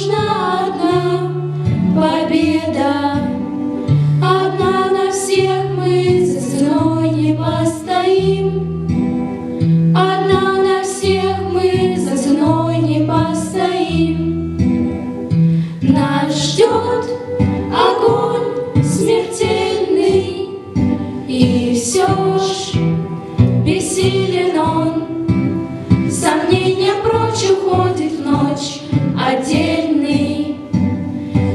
нужна одна победа. Одна на всех мы за ценой не постоим. Одна на всех мы за ценой не постоим. Нас ждет огонь смертельный, и все ж бессилен он. Сомнения прочь уходит в ночь отдельный.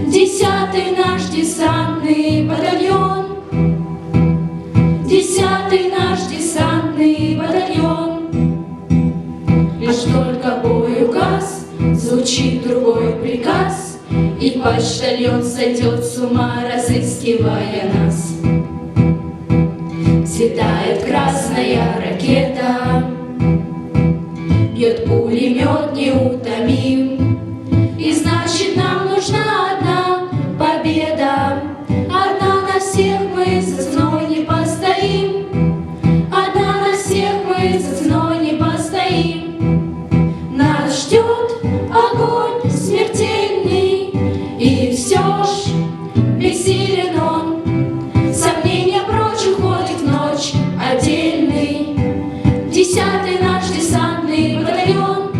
10-й наш десантный батальон. 10-й наш десантный батальон. Лишь только бой указ, звучит другой приказ, и почтальон сойдет с ума, разыскивая нас. Взлетает красная ракета, бьет пулемет неутомим. И значит, нам нужна одна победа. Одна на всех мы за ценой не постоим. Одна на всех мы за ценой не постоим. Нас ждет огонь смертельный, и все ж бессилен он. Сомнения прочь уходит в ночь отдельный. 10-й наш десантный батальон.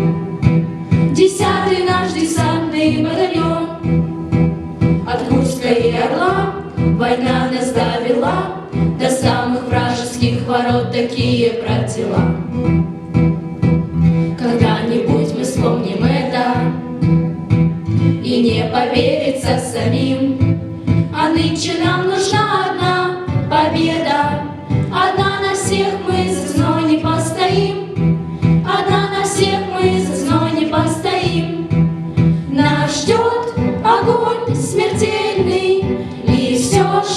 10-й наш десантный батальон. От Курска и Орла война нас довела до самых вражеских ворот такие протила. Когда-нибудь мы вспомним это, и не поверится самим. А нынче нам нужна одна победа. Одна на всех мы за ценой не постоим. Одна на всех мы за ценой не постоим. Нас ждет огонь смертельный, и все ж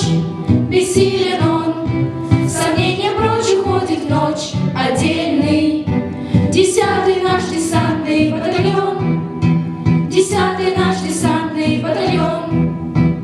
бессилен он. Сомнения прочь уходит в ночь отдельный. 10-й наш десантный батальон. 10-й наш десантный